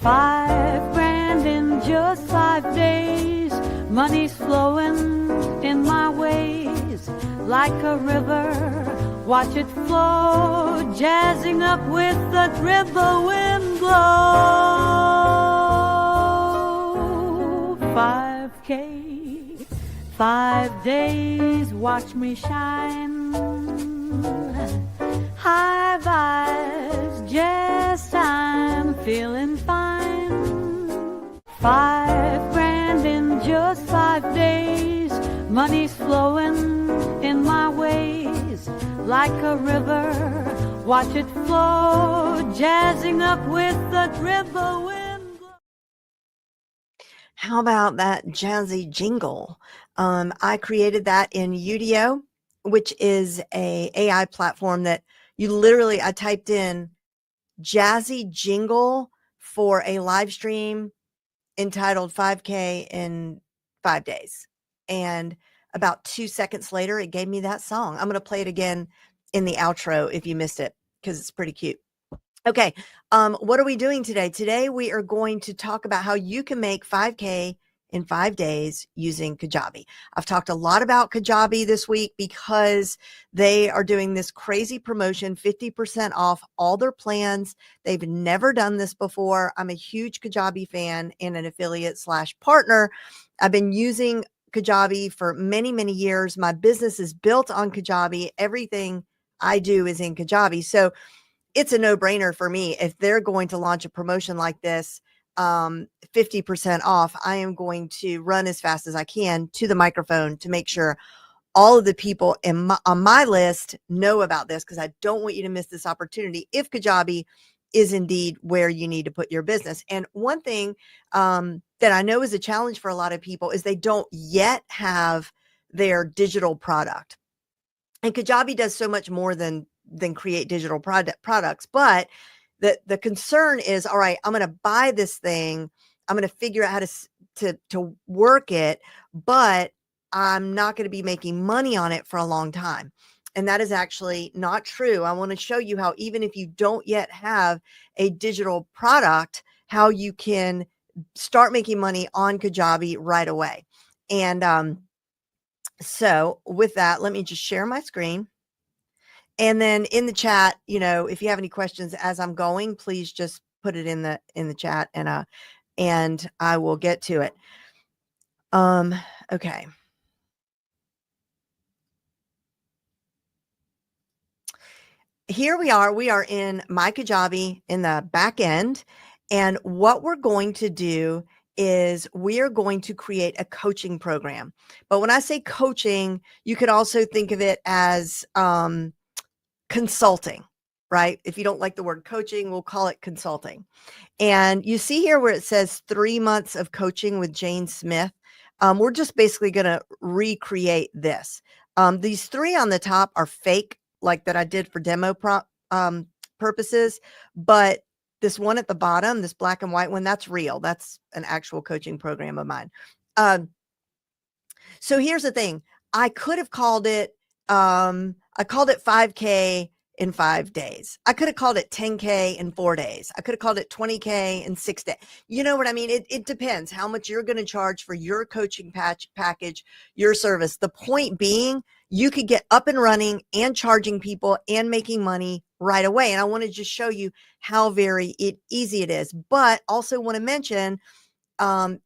$5,000 in just 5 days. Money's flowing in my ways like a river. Watch it flow, jazzing up with the dribble wind glow. 5K, 5 days, watch me shine. High vibes, just I'm feeling fine. $5,000 in just 5 days. Money's flowing in my ways like a river. Watch it flow, jazzing up with the dribble wind. How about that jazzy jingle? I created that in Udio, which is a AI platform that you literally, I typed in jazzy jingle for a live stream entitled 5K in 5 days. And about 2 seconds later, it gave me that song. I'm going to play it again in the outro if you missed it, because it's pretty cute. Okay. What are we doing today? Today, we are going to talk about how you can make 5K in 5 days using Kajabi. I've talked a lot about Kajabi this week because they are doing this crazy promotion, 50% off all their plans. They've never done this before. I'm a huge Kajabi fan and an affiliate / partner. I've been using Kajabi for many, many years. My business is built on Kajabi. Everything I do is in Kajabi. So it's a no-brainer for me. If they're going to launch a promotion like this, 50% off, I am going to run as fast as I can to the microphone to make sure all of the people on my list know about this, because I don't want you to miss this opportunity if Kajabi is indeed where you need to put your business. And one thing that I know is a challenge for a lot of people is they don't yet have their digital product. And Kajabi does so much more than create digital products, but the concern is, all right, I'm going to buy this thing. I'm going to figure out how to work it, but I'm not going to be making money on it for a long time. And that is actually not true. I want to show you how, even if you don't yet have a digital product, how you can start making money on Kajabi right away. And so with that, let me just share my screen. And then in the chat, if you have any questions as I'm going, please just put it in the chat, and I will get to it. Okay. Here we are in my Kajabi in the back end. And what we're going to do is we are going to create a coaching program. But when I say coaching, you could also think of it as, consulting, right? If you don't like the word coaching, we'll call it consulting. And you see here where it says 3 months of coaching with Jane Smith. We're just basically going to recreate this. These 3 on the top are fake, like that I did for demo purposes. But this one at the bottom, this black and white one, that's real. That's an actual coaching program of mine. So here's the thing. I could have called it, I called it 5K in 5 days. I could have called it 10K in 4 days. I could have called it 20K in 6 days. You know what I mean? It depends how much you're going to charge for your coaching package, your service. The point being, you could get up and running and charging people and making money right away. And I want to just show you how very easy it is. But also want to mention,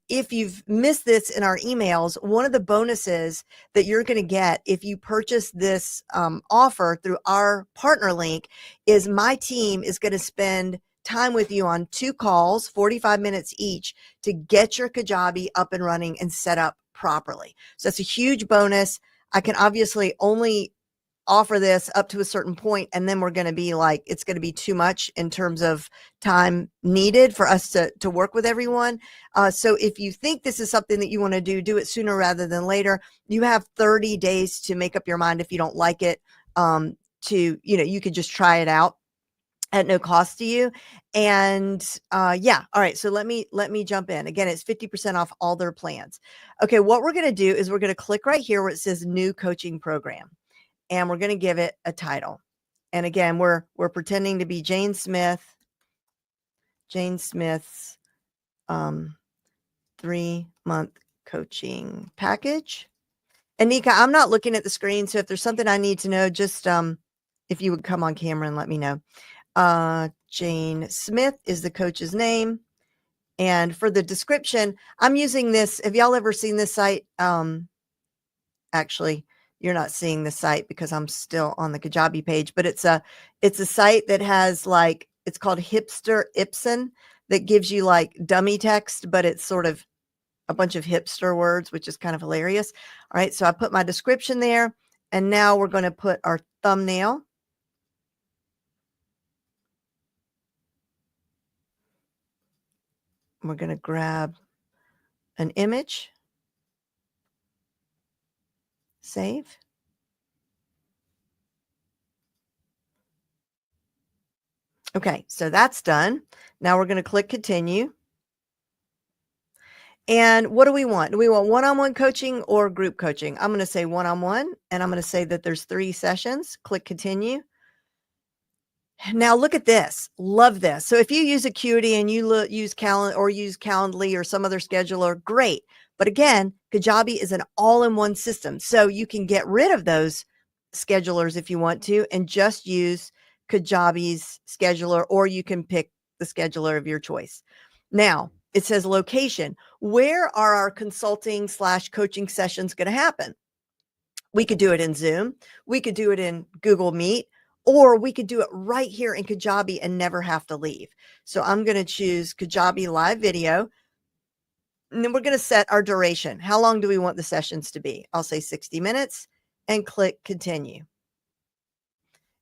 if you've missed this in our emails, one of the bonuses that you're going to get if you purchase this offer through our partner link is my team is going to spend time with you on 2 calls, 45 minutes each, to get your Kajabi up and running and set up properly. So that's a huge bonus. I can obviously only offer this up to a certain point, and then we're going to be like, it's going to be too much in terms of time needed for us to work with everyone. So if you think this is something that you want to do it sooner rather than later. You have 30 days to make up your mind if you don't like it. You could just try it out at no cost to you. And yeah, all right. So let me jump in. Again, it's 50% off all their plans. Okay, what we're going to do is we're going to click right here where it says new coaching program. And we're going to give it a title. And again, we're pretending to be Jane Smith's 3-month coaching package. And Nika, I'm not looking at the screen, so if there's something I need to know, just if you would come on camera and let me know. Jane Smith is the coach's name. And for the description, I'm using this. Have y'all ever seen this site? Actually, you're not seeing the site because I'm still on the Kajabi page, but it's a site that has like, it's called Hipster Ipsen, that gives you like dummy text, but it's sort of a bunch of hipster words, which is kind of hilarious. All right, so I put my description there, and now we're going to put our thumbnail. We're going to grab an image, save. Okay, so that's done. Now we're going to click continue. And what do we want? Do we want one-on-one coaching or group coaching? I'm going to say one-on-one, and I'm going to say that there's 3 sessions. Click continue. Now look at this. Love this. So if you use Acuity and you use Calendly or some other scheduler, great. But again, Kajabi is an all-in-one system. So you can get rid of those schedulers if you want to and just use Kajabi's scheduler, or you can pick the scheduler of your choice. Now, it says location. Where are our consulting/coaching sessions going to happen? We could do it in Zoom. We could do it in Google Meet, or we could do it right here in Kajabi and never have to leave. So I'm going to choose Kajabi live video. And then we're going to set our duration. How long do we want the sessions to be? I'll say 60 minutes and click continue.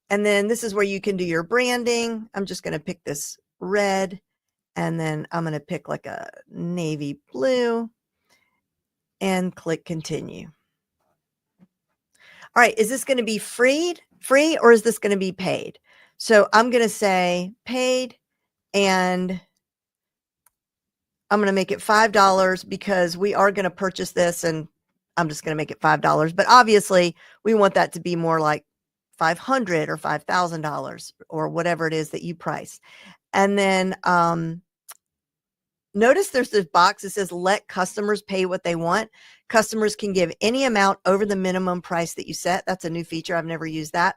And then this is where you can do your branding. I'm just going to pick this red, and then I'm going to pick like a navy blue and click continue. All right, is this going to be free, or is this going to be paid? So I'm going to say paid, and I'm going to make it $5 because we are going to purchase this, and I'm just going to make it $5. But obviously, we want that to be more like $500 or $5,000 or whatever it is that you price. And then notice there's this box that says let customers pay what they want. Customers can give any amount over the minimum price that you set. That's a new feature. I've never used that.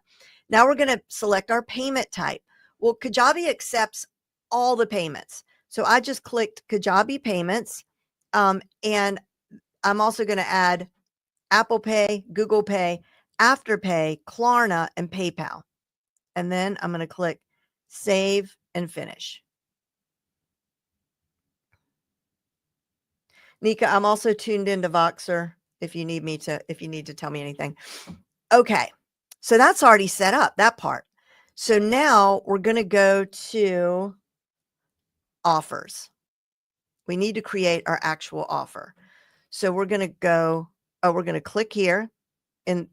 Now we're going to select our payment type. Well, Kajabi accepts all the payments. So I just clicked Kajabi payments, and I'm also going to add Apple Pay, Google Pay, Afterpay, Klarna, and PayPal. And then I'm going to click save and finish. Nika, I'm also tuned into Voxer if you need to tell me anything. Okay, so that's already set up, that part. So now we're going to go to offers. We need to create our actual offer. So we're going to go, we're going to click here, and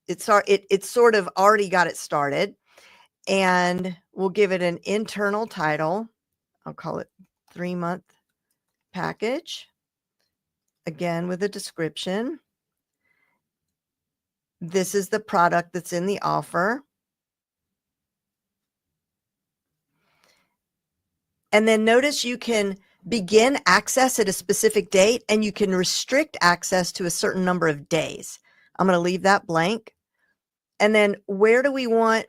it's sort of already got it started, and we'll give it an internal title. I'll call it 3-month package. Again, with a description. This is the product that's in the offer. And then notice you can begin access at a specific date, and you can restrict access to a certain number of days. I'm going to leave that blank. And then where do we want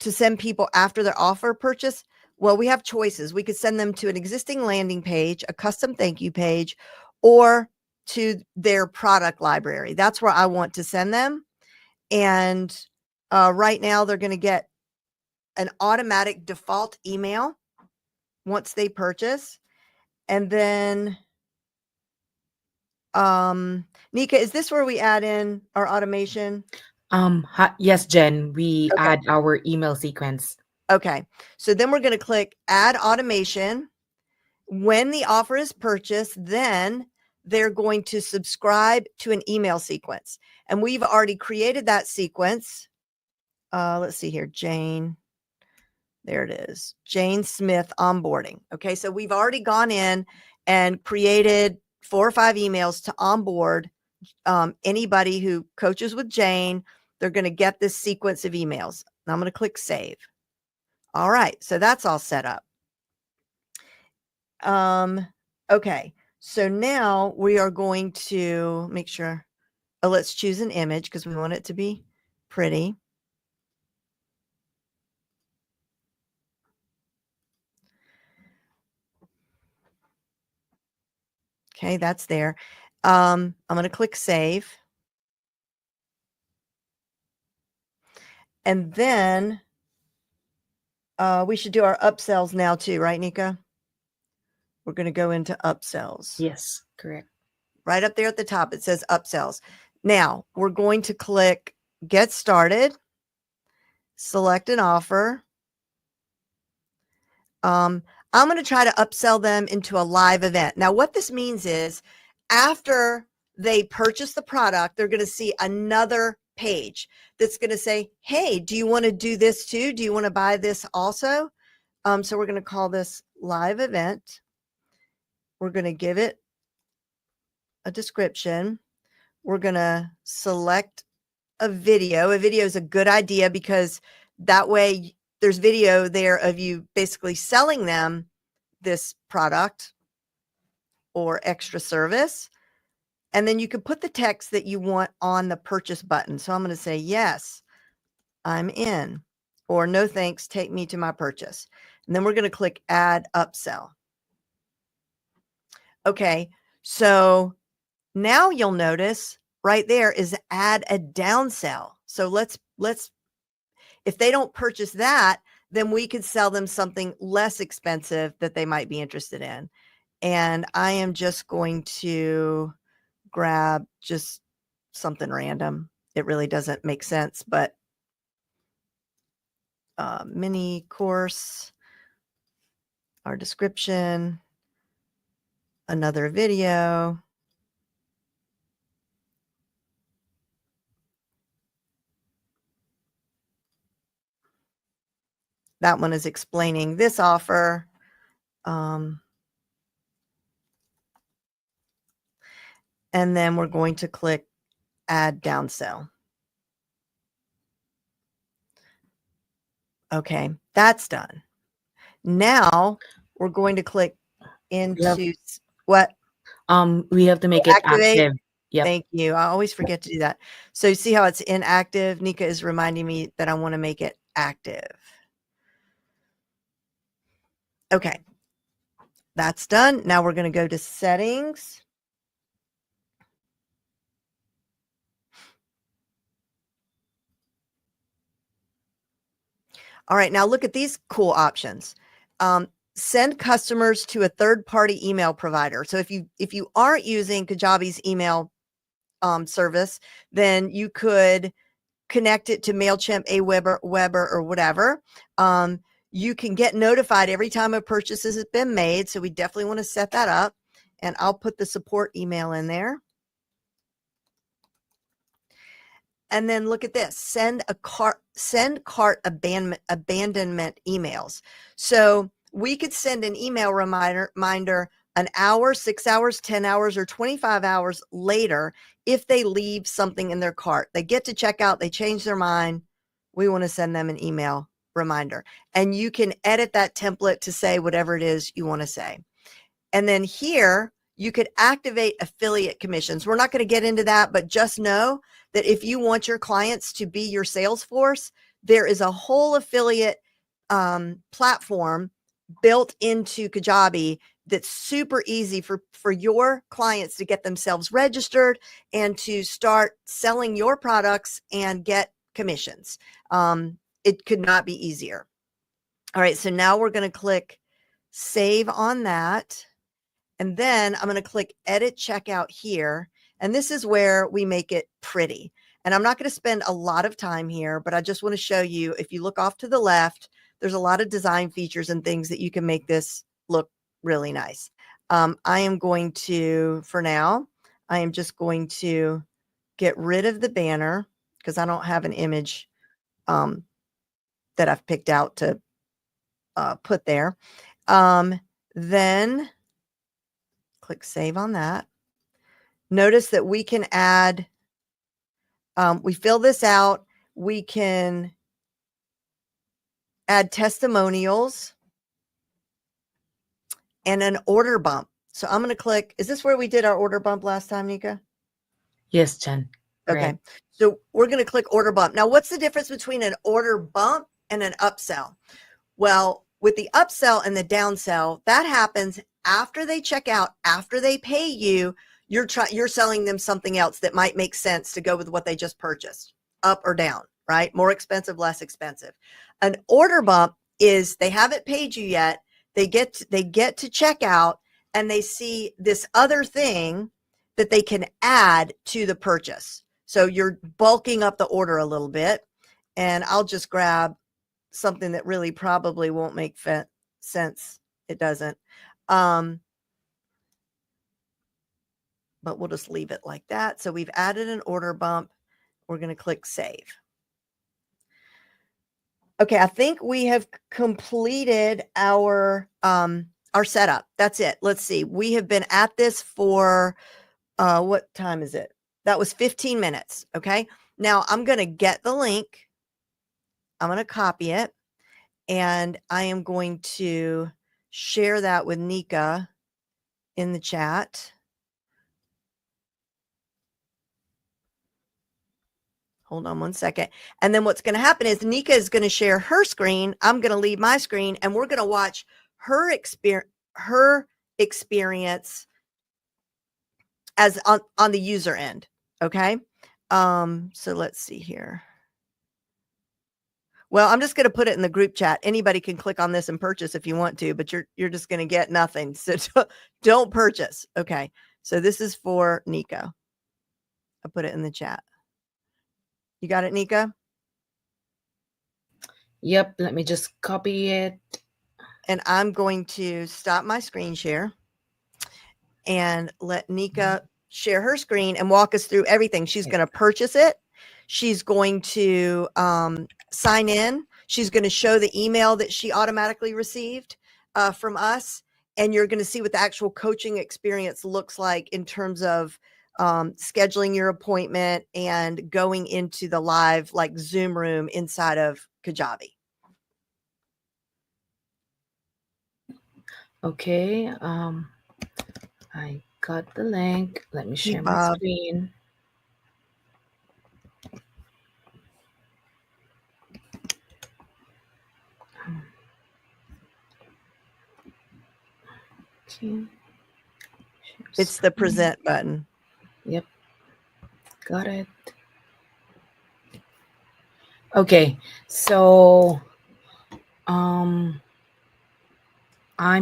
to send people after their offer purchase? Well, we have choices. We could send them to an existing landing page, a custom thank you page, or to their product library. That's where I want to send them. And right now they're going to get an automatic default email once they purchase. And then, Nika, is this where we add in our automation? Yes, Jen, we Okay. add our email sequence. Okay. So then we're going to click add automation. When the offer is purchased, then they're going to subscribe to an email sequence. And we've already created that sequence. Let's see here, Jane. There it is. Jane Smith onboarding. Okay, so we've already gone in and created 4 or 5 emails to onboard anybody who coaches with Jane. They're going to get this sequence of emails. Now I'm going to click save. All right, so that's all set up. Okay. So now we are going to make sure, let's choose an image because we want it to be pretty. Okay, that's there. I'm going to click save. And then we should do our upsells now too, right, Nika? We're going to go into upsells. Yes, correct. Right up there at the top, it says upsells. Now we're going to click get started, select an offer. I'm going to try to upsell them into a live event. Now, what this means is after they purchase the product, they're going to see another page that's going to say, hey, do you want to do this too? Do you want to buy this also? So we're going to call this live event. We're going to give it a description. We're going to select a video. A video is a good idea because that way there's video there of you basically selling them this product or extra service. And then you can put the text that you want on the purchase button. So I'm going to say, yes, I'm in, or no thanks, take me to my purchase. And then we're going to click add upsell. Okay, so now you'll notice right there is add a downsell. So let's if they don't purchase that, then we could sell them something less expensive that they might be interested in. And I am just going to grab just something random. It really doesn't make sense, but mini course, our description, another video. That one is explaining this offer. And then we're going to click add downsell. Okay, that's done. Now we're going to click into what? We have to make it Activate. active. Yep. Thank you. I always forget to do that. So you see how it's inactive? Nika is reminding me that I want to make it active. Okay, that's done. Now we're going to go to settings. All right, now look at these cool options. Send customers to a third-party email provider. So if you aren't using Kajabi's email service, then you could connect it to MailChimp, Aweber, or whatever. You can get notified every time a purchase has been made. So we definitely want to set that up. And I'll put the support email in there. And then look at this, send cart abandonment emails. So we could send an email reminder an hour, 6 hours, 10 hours, or 25 hours later if they leave something in their cart. They get to checkout, they change their mind. We want to send them an email reminder. And you can edit that template to say whatever it is you want to say. And then here, you could activate affiliate commissions. We're not going to get into that, but just know that if you want your clients to be your sales force, there is a whole affiliate platform built into Kajabi that's super easy for your clients to get themselves registered and to start selling your products and get commissions. It could not be easier. All right, so now we're going to click save on that. And then I'm going to click edit checkout here. And this is where we make it pretty. And I'm not going to spend a lot of time here, but I just want to show you, if you look off to the left, there's a lot of design features and things that you can make this look really nice. I am going to, for now, I am just going to get rid of the banner because I don't have an image that I've picked out to put there. Then click save on that. Notice that we can add, we fill this out. We can add testimonials. and an order bump. So I'm going to click. Is this where we did our order bump last time, Nika? Yes, Jen. Okay. Right. So we're going to click order bump. Now, what's the difference between an order bump and an upsell? Well, with the upsell and the downsell, that happens after they check out, after they pay you, you're selling them something else that might make sense to go with what they just purchased, up or down, right? More expensive, less expensive. An order bump is they haven't paid you yet. They get to check out and they see this other thing that they can add to the purchase. So you're bulking up the order a little bit, and I'll just grab something that really probably won't make sense. It doesn't. But we'll just leave it like that. So we've added an order bump. We're going to click save. Okay, I think we have completed our setup. That's it. Let's see. We have been at this for what time is it? That was 15 minutes. Okay. Now I'm going to get the link. I'm going to copy it. And I am going to share that with Nika in the chat. Hold on one second. And then what's going to happen is Nika is going to share her screen. I'm going to leave my screen, and we're going to watch her experience as on the user end. Okay. So let's see here. Well, I'm just going to put it in the group chat. Anybody can click on this and purchase if you want to, but you're just going to get nothing. So don't purchase. Okay. So this is for Nika. I put it in the chat. You got it, Nika? Yep. Let me just copy it. And I'm going to stop my screen share and let Nika share her screen and walk us through everything. She's going to purchase it. She's going to sign in. She's going to show the email that she automatically received from us. And you're going to see what the actual coaching experience looks like in terms of scheduling your appointment and going into the live like Zoom room inside of Kajabi. Okay. I got the link. Let me share my screen. Okay. It's the present button. Yep. Got it. Okay. So I'm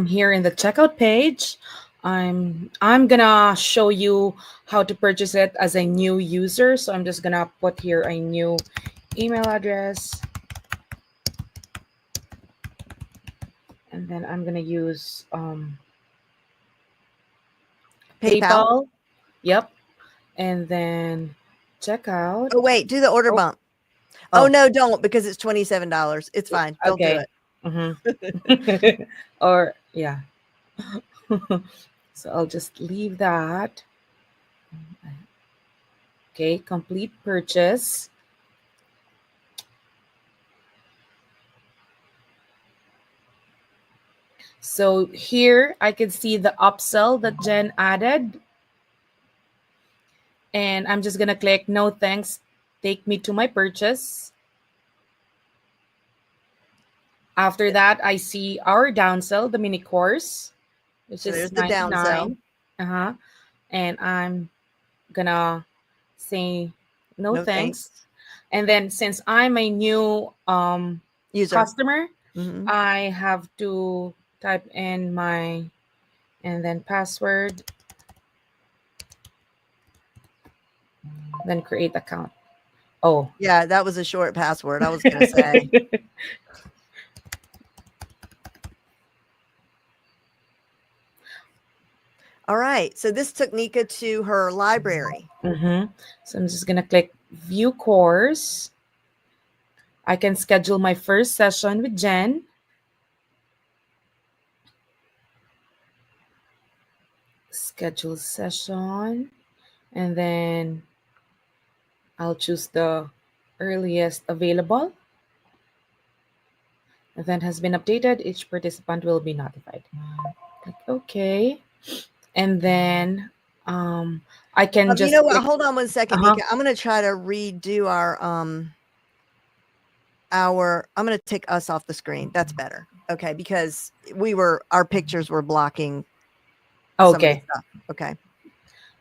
here in the checkout page. I'm gonna show you how to purchase it as a new user. So I'm just gonna put here a new email address. And then I'm gonna use PayPal. Yep. And then checkout. Oh, wait, do the order bump. Oh, no, don't, because it's $27. It's fine. Don't do it. Mm-hmm. Or yeah. So I'll just leave that. Okay, complete purchase. So here I can see the upsell that Jen added. And I'm just going to click no thanks. Take me to my purchase. After that, I see our downsell, the mini course, which is the downsell. And I'm going to say no thanks. And then since I'm a new user customer, I have to type in my and then password, then create account. Oh, yeah, that was a short password. I was going to say. All right. So this took Nika to her library. So I'm just going to click view course. I can schedule my first session with Jen. Schedule session. And then I'll choose the earliest available. Event has been updated. Each participant will be notified. Click Okay. And then I can You just know what? click. Hold on one second, Uh-huh. Nika. I'm going to try to redo I'm going to take us off the screen. That's better. Okay. Because our pictures were blocking some of the Okay. stuff. Okay.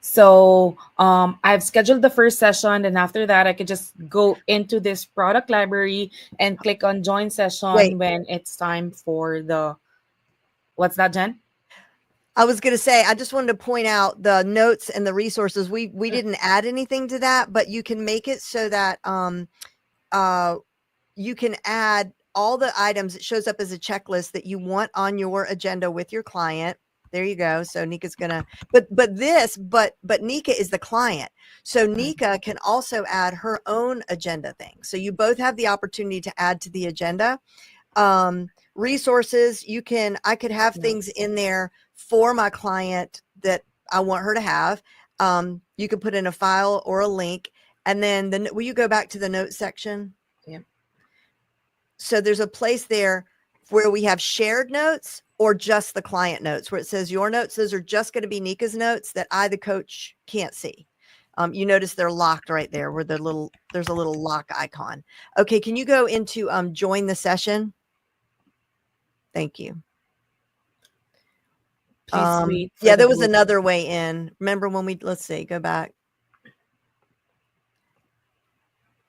So I've scheduled the first session, and after that, I could just go into this product library and click on join Wait, session when it's time for the. What's that, Jen? I was going to say, I just wanted to point out the notes and the resources. We didn't add anything to that, but you can make it so that you can add all the items. It shows up as a checklist that you want on your agenda with your client. There you go. So Nika's gonna, but Nika is the client. So Nika can also add her own agenda thing. So you both have the opportunity to add to the agenda. Resources, I could have things in there for my client that I want her to have. You could put in a file or a link, and then will you go back to the notes section? Yeah. So there's a place there where we have shared notes or just the client notes where it says your notes. Those are just going to be Nika's notes that I, the coach, can't see. You notice they're locked right there where there's a little lock icon. Okay. Can you go into join the session? Thank you. Please wait for Yeah, the there was host. another way in. Remember when let's see, go back.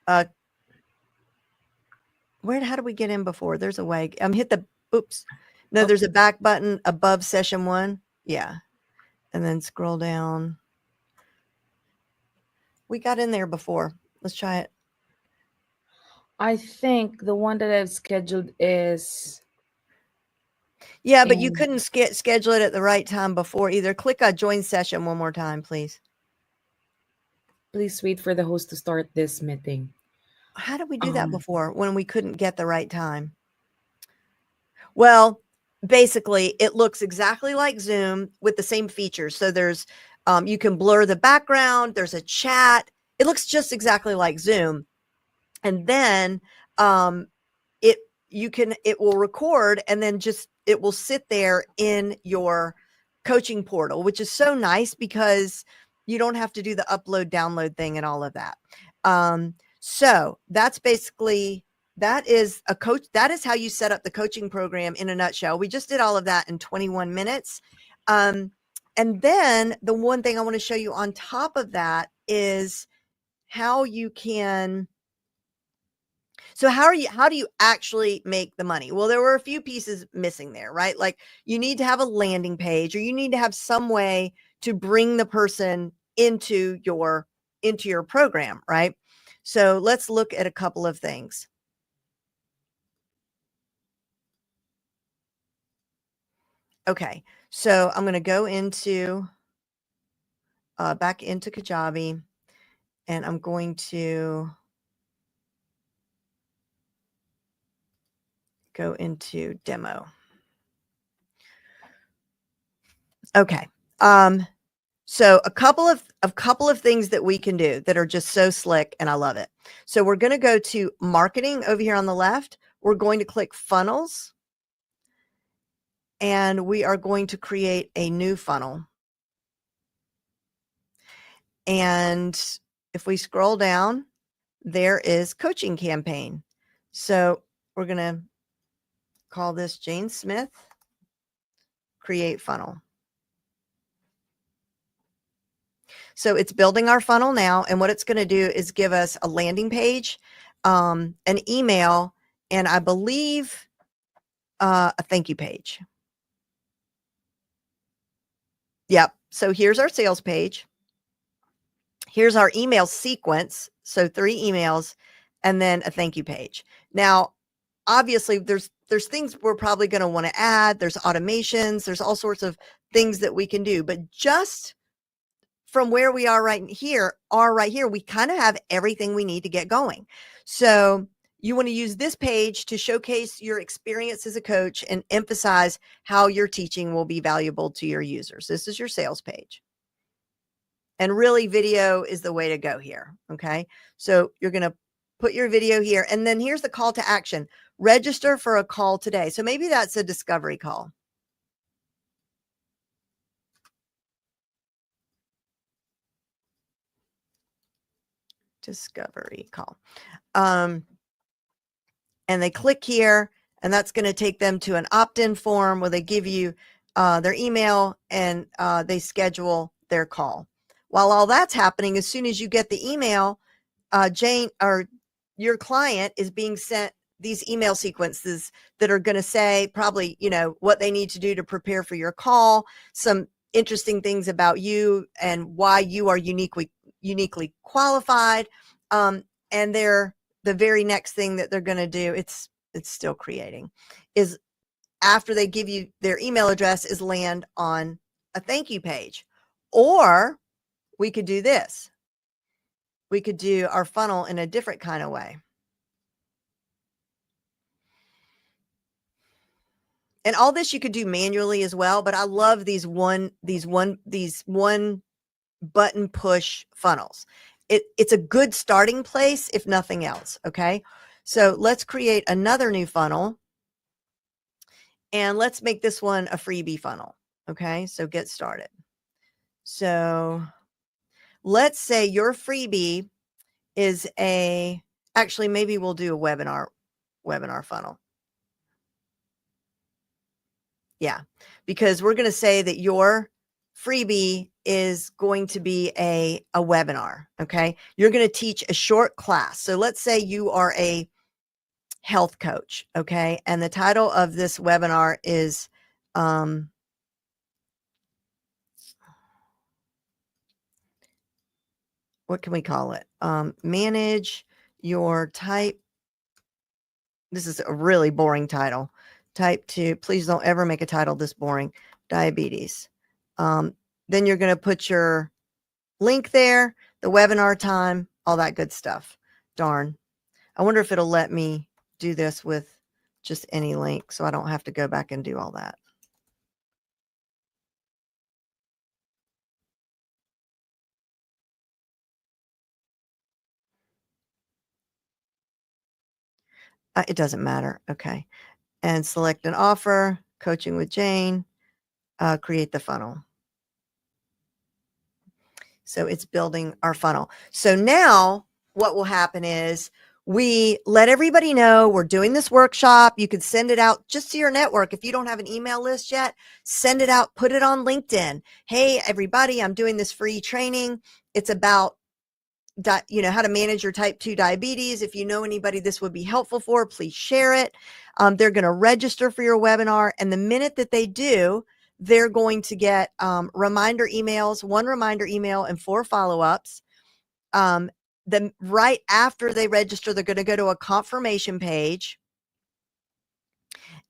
How do we get in before? There's a way. Hit the, oops. No, there's a back button above session 1. Yeah. And then scroll down. We got in there before. Let's try it. I think the one that I've scheduled is. Yeah, but you couldn't schedule it at the right time before either. Click join session one more time, please. Please wait for the host to start this meeting. How did we do that before when we couldn't get the right time? Well, basically, it looks exactly like Zoom with the same features. So there's, you can blur the background. There's a chat. It looks just exactly like Zoom. And then it will record, and then it will sit there in your coaching portal, which is so nice because you don't have to do the upload download thing and all of that. So that's basically, that is how you set up the coaching program in a nutshell. We just did all of that in 21 minutes. And then the one thing I want to show you on top of that is how you can. So how do you actually make the money? Well, there were a few pieces missing there, right? Like you need to have a landing page, or you need to have some way to bring the person into your program, right? So let's look at a couple of things. Okay. So I'm going to go into back into Kajabi, and I'm going to go into demo. Okay. So a couple of things that we can do that are just so slick, and I love it. So we're going to go to marketing over here on the left. We're going to click funnels, and we are going to create a new funnel. And if we scroll down, there is coaching campaign. So we're going to call this Jane Smith create funnel. So it's building our funnel now. And what it's going to do is give us a landing page, an email, and I believe a thank you page. Yep. So here's our sales page. Here's our email sequence. So 3 emails and then a thank you page. Now, obviously there's things we're probably going to want to add. There's automations. There's all sorts of things that we can do, but just from where we are right here, we kind of have everything we need to get going. So you want to use this page to showcase your experience as a coach and emphasize how your teaching will be valuable to your users. This is your sales page. And really, video is the way to go here. Okay. So you're going to put your video here. And then here's the call to action. Register for a call today. So maybe that's a discovery call. discovery call. And they click here, and that's going to take them to an opt-in form where they give you their email, and they schedule their call. While all that's happening, as soon as you get the email, Jane, or your client is being sent these email sequences that are going to say probably, what they need to do to prepare for your call, some interesting things about you and why you are uniquely qualified. And they're the very next thing that they're going to do, it's still creating, is after they give you their email address, is land on a thank you page. Or we could do this. We could do our funnel in a different kind of way. And all this you could do manually as well, but I love these one button push funnels. It's a good starting place, if nothing else. Okay. So let's create another new funnel, and let's make this one a freebie funnel. Okay. So get started. So let's say your freebie is actually, maybe we'll do a webinar funnel. Yeah, because we're going to say that your freebie is going to be a webinar. Okay. You're going to teach a short class. So let's say you are a health coach. Okay. And the title of this webinar is, what can we call it? Manage your type. This is a really boring title. Type 2. Please don't ever make a title this boring. Diabetes. Then you're going to put your link there, the webinar time, all that good stuff. Darn. I wonder if it'll let me do this with just any link, so I don't have to go back and do all that. It doesn't matter. Okay. And select an offer, coaching with Jane, create the funnel. So it's building our funnel. So now what will happen is we let everybody know we're doing this workshop. You could send it out just to your network. If you don't have an email list yet, send it out, put it on LinkedIn. Hey, everybody, I'm doing this free training. It's about how to manage your type 2 diabetes. If you know anybody this would be helpful for, please share it. They're going to register for your webinar. And the minute that they do, they're going to get reminder emails, 1 reminder email and 4 follow-ups. Then right after they register, they're going to go to a confirmation page.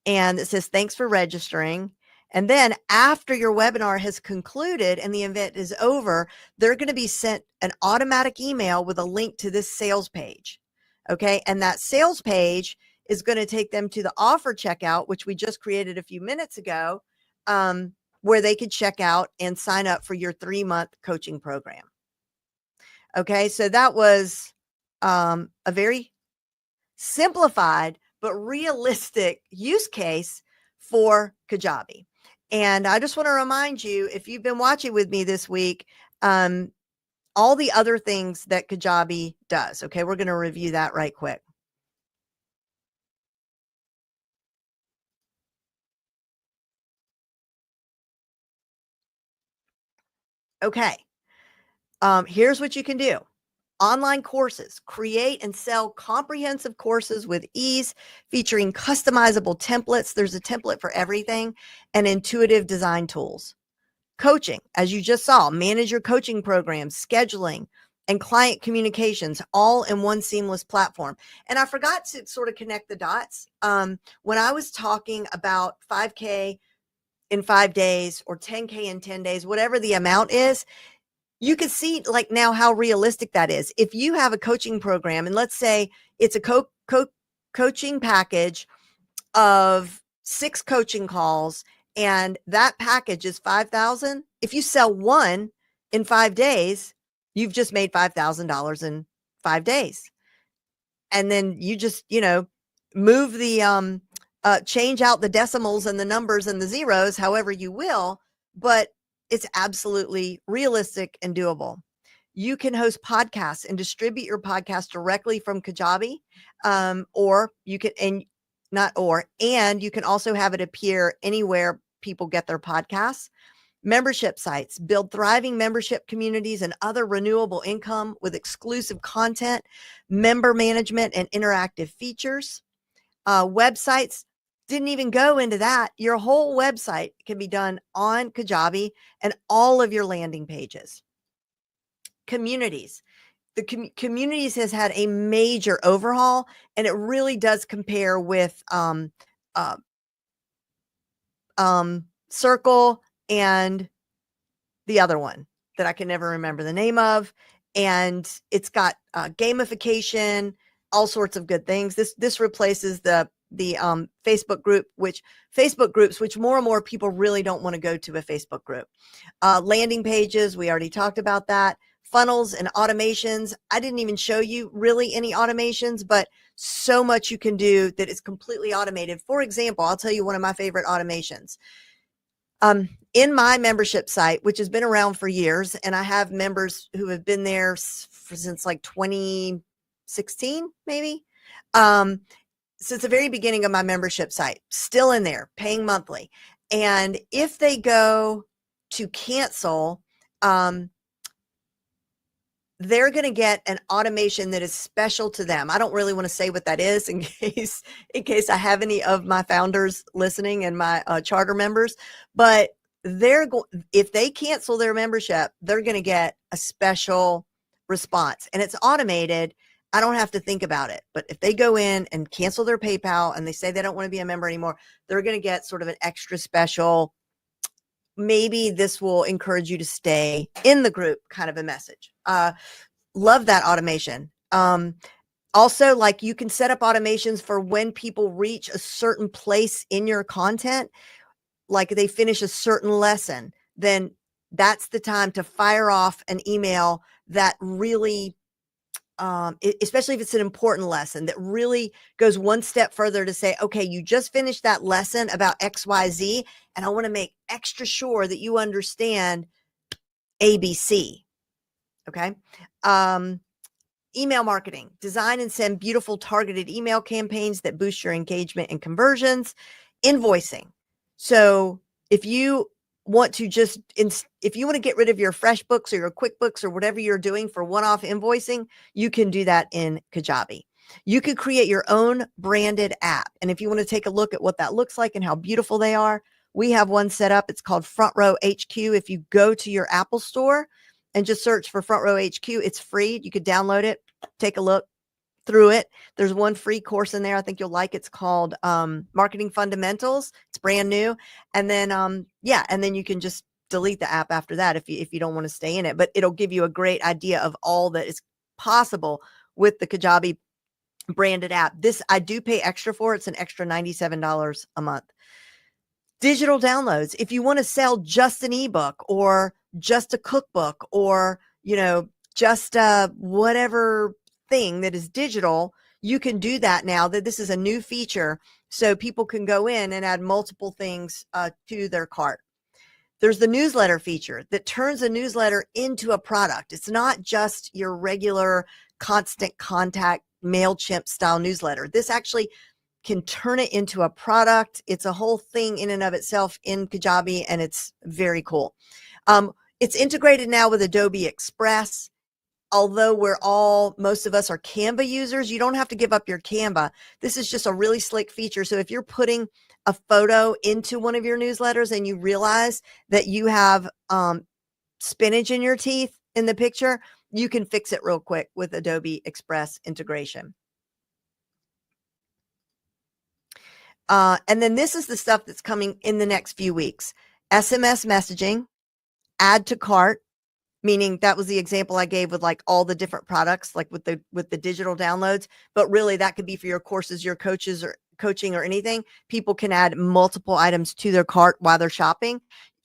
And it says, thanks for registering. And then after your webinar has concluded and the event is over, they're going to be sent an automatic email with a link to this sales page. Okay. And that sales page is going to take them to the offer checkout, which we just created a few minutes ago, where they could check out and sign up for your 3-month coaching program. Okay. So that was a very simplified but realistic use case for Kajabi. And I just want to remind you, if you've been watching with me this week, all the other things that Kajabi does. Okay, we're going to review that right quick. Okay, here's what you can do. Online courses. Create and sell comprehensive courses with ease, featuring customizable templates. There's a template for everything, and intuitive design tools. Coaching, as you just saw, manage your coaching programs, scheduling, and client communications, all in one seamless platform. And I forgot to sort of connect the dots. When I was talking about 5K in 5 days or 10K in 10 days, whatever the amount is, you can see like now how realistic that is. If you have a coaching program, and let's say it's a coaching package of 6 coaching calls, and that package is $5,000. If you sell 1 in 5 days, you've just made $5,000 in 5 days. And then you just, move the, change out the decimals and the numbers and the zeros, however you will, but it's absolutely realistic and doable. You can host podcasts and distribute your podcast directly from Kajabi, or you can, and you can also have it appear anywhere people get their podcasts. Membership sites build thriving membership communities and other renewable income with exclusive content, member management, and interactive features. Websites, didn't even go into that. Your whole website can be done on Kajabi and all of your landing pages. Communities. The communities has had a major overhaul, and it really does compare with Circle and the other one that I can never remember the name of. And it's got gamification, all sorts of good things. This replaces the Facebook groups, which more and more people really don't want to go to a Facebook group. Landing pages, we already talked about that. Funnels and automations. I didn't even show you really any automations, but so much you can do that is completely automated. For example, I'll tell you one of my favorite automations. In my membership site, which has been around for years, and I have members who have been there since like 2016, maybe, since the very beginning of my membership site, still in there, paying monthly. And if they go to cancel, they're going to get an automation that is special to them. I don't really want to say what that is in case I have any of my founders listening and my charter members, but if they cancel their membership, they're going to get a special response, and it's automated. I don't have to think about it. But if they go in and cancel their PayPal and they say they don't want to be a member anymore, they're going to get sort of an extra special, maybe this will encourage you to stay in the group kind of a message. Love that automation. Also, like, you can set up automations for when people reach a certain place in your content, like they finish a certain lesson, then that's the time to fire off an email that really, especially if it's an important lesson, that really goes one step further to say, okay, you just finished that lesson about XYZ, and I want to make extra sure that you understand ABC. Okay. Email marketing, design and send beautiful targeted email campaigns that boost your engagement and conversions. Invoicing. So if you want to get rid of your FreshBooks or your QuickBooks or whatever you're doing for one-off invoicing, you can do that in Kajabi. You could create your own branded app. And if you want to take a look at what that looks like and how beautiful they are, we have one set up. It's called Front Row HQ. If you go to your Apple store and just search for Front Row HQ, it's free. You could download it, take a look through it. There's one free course in there. I think you'll like. It's called Marketing Fundamentals. It's brand new. And then, and then you can just delete the app after that if you don't want to stay in it. But it'll give you a great idea of all that is possible with the Kajabi branded app. This I do pay extra for. It's an extra $97 a month. Digital downloads. If you want to sell just an ebook or just a cookbook or, just whatever thing that is digital, you can do that now. That this is a new feature, so people can go in and add multiple things to their cart. There's the newsletter feature that turns a newsletter into a product. It's not just your regular constant contact MailChimp style newsletter. This actually can turn it into a product. It's a whole thing in and of itself in Kajabi, and it's very cool. It's integrated now with Adobe Express. Although most of us are Canva users, you don't have to give up your Canva. This is just a really slick feature. So if you're putting a photo into one of your newsletters and you realize that you have spinach in your teeth in the picture, you can fix it real quick with Adobe Express integration. And then this is the stuff that's coming in the next few weeks. SMS messaging, add to cart, meaning that was the example I gave with like all the different products, like with the digital downloads, but really that could be for your courses, your coaches or coaching or anything. People can add multiple items to their cart while they're shopping.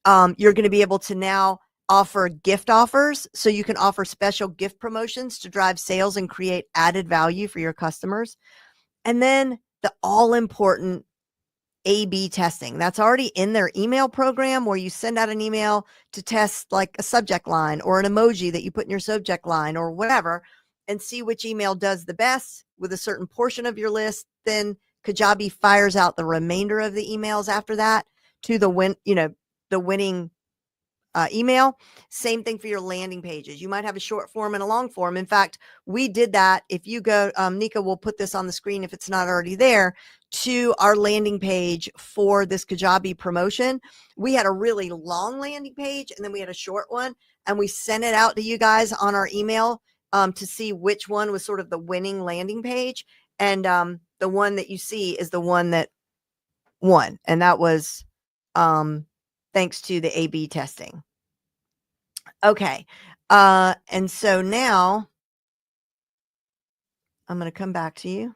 You're going to be able to now offer gift offers. So you can offer special gift promotions to drive sales and create added value for your customers. And then the all important A/B testing. That's already in their email program where you send out an email to test like a subject line or an emoji that you put in your subject line or whatever, and see which email does the best with a certain portion of your list. Then Kajabi fires out the remainder of the emails after that to the winning email. Same thing for your landing pages. You might have a short form and a long form. In fact, we did that. If you go, Nika will put this on the screen if it's not already there, to our landing page for this Kajabi promotion. We had a really long landing page and then we had a short one, and we sent it out to you guys on our email to see which one was sort of the winning landing page. And the one that you see is the one that won. And that was thanks to the A/B testing. Okay. And so now I'm going to come back to you.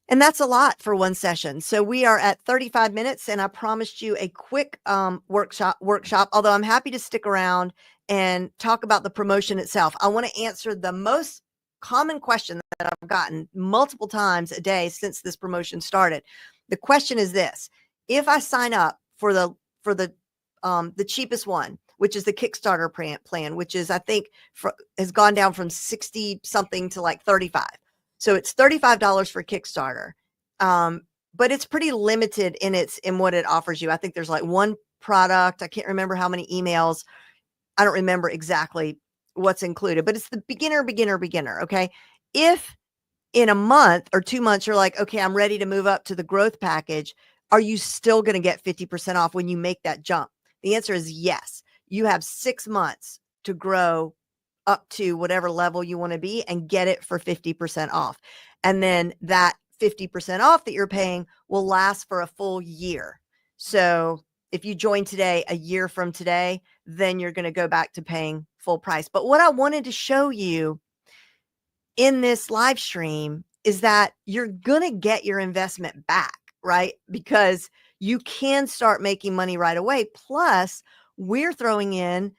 And that's a lot for one session. So we are at 35 minutes, and I promised you a quick workshop, although I'm happy to stick around and talk about the promotion itself. I want to answer the most common question that I've gotten multiple times a day since this promotion started. The question is this: if I sign up for the cheapest one, which is the Kickstarter plan, which is, I think, has gone down from 60 something to like 35. So it's $35 for Kickstarter. But it's pretty limited in what it offers you. I think there's like one product. I can't remember how many emails. I don't remember exactly what's included, but it's the beginner. Okay. If in a month or 2 months, you're like, okay, I'm ready to move up to the growth package, are you still going to get 50% off when you make that jump? The answer is yes. You have 6 months to grow up to whatever level you want to be and get it for 50% off. And then that 50% off that you're paying will last for a full year. So if you join today, a year from today, then you're going to go back to paying full price. But what I wanted to show you in this live stream is that you're going to get your investment back, right? Because you can start making money right away. Plus, we're throwing in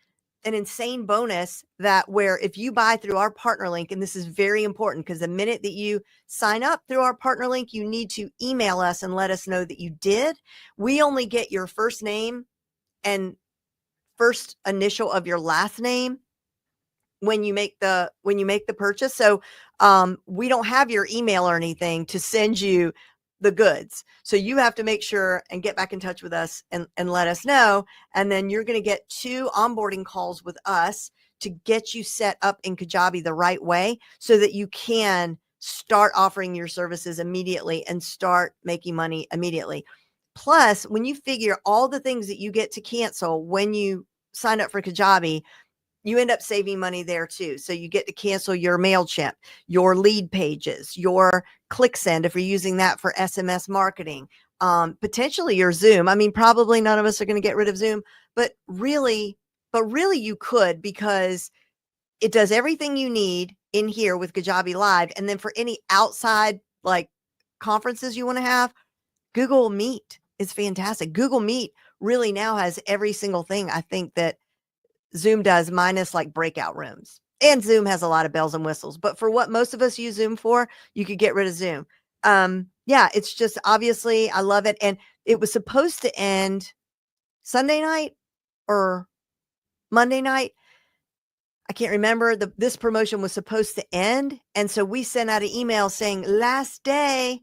an insane bonus that where if you buy through our partner link, and this is very important because the minute that you sign up through our partner link, you need to email us and let us know that you did. We only get your first name and first initial of your last name when you make the purchase. So we don't have your email or anything to send you the goods. So you have to make sure and get back in touch with us and let us know. And then you're going to get 2 onboarding calls with us to get you set up in Kajabi the right way so that you can start offering your services immediately and start making money immediately. Plus, when you figure all the things that you get to cancel when you sign up for Kajabi, you end up saving money there too. So you get to cancel your MailChimp, your lead pages, your ClickSend if you're using that for SMS marketing, potentially your Zoom. I mean, probably none of us are going to get rid of Zoom, but really you could, because it does everything you need in here with Kajabi Live. And then for any outside like conferences you want to have, Google Meet is fantastic. Google Meet really now has every single thing I think that Zoom does, minus like breakout rooms. And Zoom has a lot of bells and whistles, but for what most of us use Zoom for, you could get rid of Zoom. Yeah, it's just, obviously I love it. And it was supposed to end Sunday night or Monday night. I can't remember. This promotion was supposed to end. And so we sent out an email saying last day,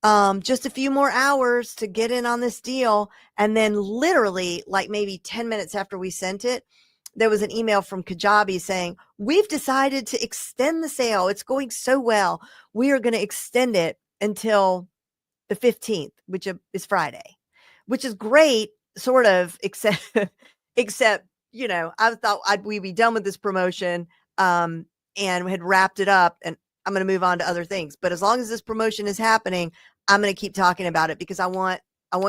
just a few more hours to get in on this deal. And then literally like maybe 10 minutes after we sent it, there was an email from Kajabi saying, we've decided to extend the sale. It's going so well. We are going to extend it until the 15th, which is Friday, which is great, sort of, except, I thought we'd be done with this promotion and had wrapped it up, and I'm going to move on to other things. But as long as this promotion is happening, I'm going to keep talking about it because I want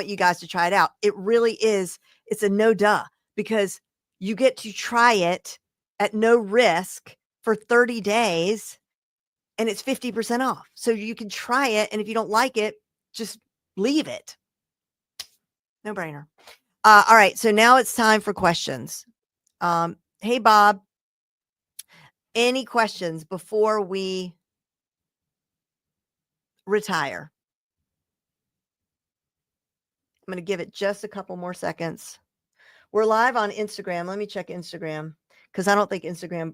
you guys to try it out. It really is. It's a no duh, because you get to try it at no risk for 30 days and it's 50% off. So you can try it. And if you don't like it, just leave it. No brainer. All right. So now it's time for questions. Hey, Bob, any questions before we retire? I'm going to give it just a couple more seconds. We're live on Instagram. Let me check Instagram because I don't think Instagram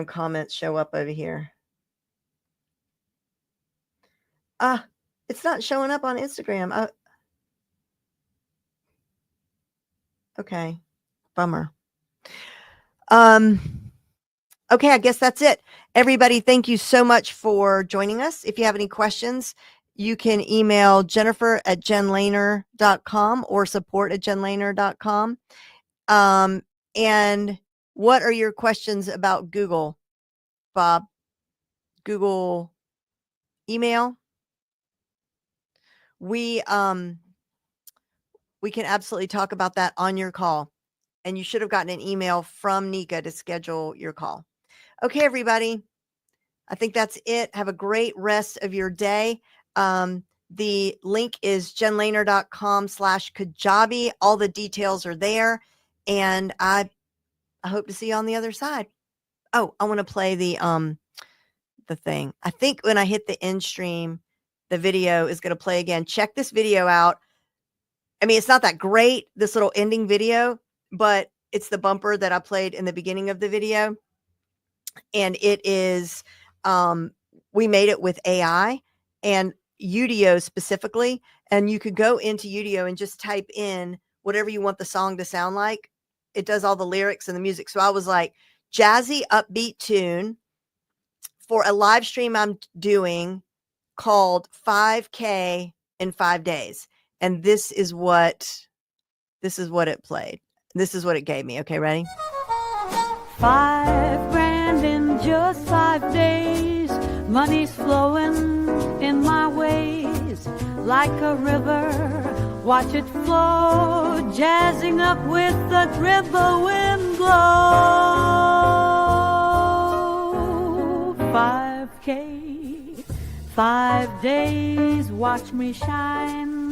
comments show up over here. It's not showing up on Instagram. Okay. Bummer. Okay, I guess that's it. Everybody, thank you so much for joining us. If you have any questions, you can email jennifer@jenlehner.com or support@jenlehner.com. And what are your questions about Google, Bob? Google email? We can absolutely talk about that on your call. And you should have gotten an email from Nika to schedule your call. Okay, everybody. I think that's it. Have a great rest of your day. The link is jenlehner.com/Kajabi. All the details are there. And I hope to see you on the other side. Oh, I want to play the thing. I think when I hit the end stream, the video is going to play again. Check this video out. I mean, it's not that great, this little ending video, but it's the bumper that I played in the beginning of the video. And it is, we made it with AI and Udio specifically. And you could go into Udio and just type in whatever you want the song to sound like. It does all the lyrics and the music. So I was like, jazzy upbeat tune for a live stream I'm doing called 5K in 5 days. And this is what it played. This is what it gave me. Okay, ready? 5 grand in just 5 days. Money's flowing in my ways like a river. Watch it flow, jazzing up with the river wind blow. 5K, 5 days, watch me shine.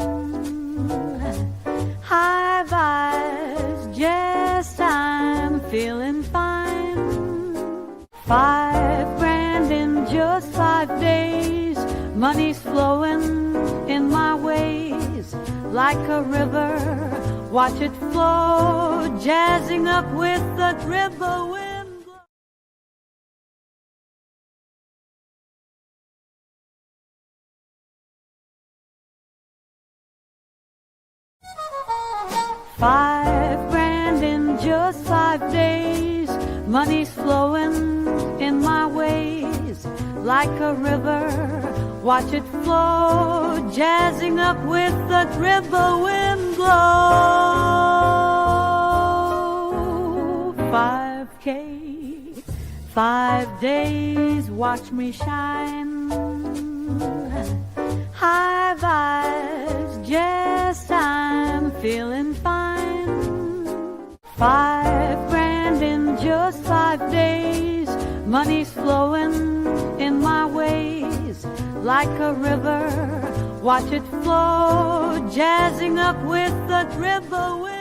High vibes, just I'm feeling fine. 5 grand in just 5 days. Money's flowing in my ways like a river. Watch it flow, jazzing up with the river wind. 5 grand in just 5 days. Money's flowing in my ways like a river. Watch it flow, jazzing up with the river wind blow. 5K, 5 days, watch me shine. High vibes, just I'm feeling fine. 5 grand in just 5 days. Money's flowing in my ways like a river. Watch it flow, jazzing up with the river wind.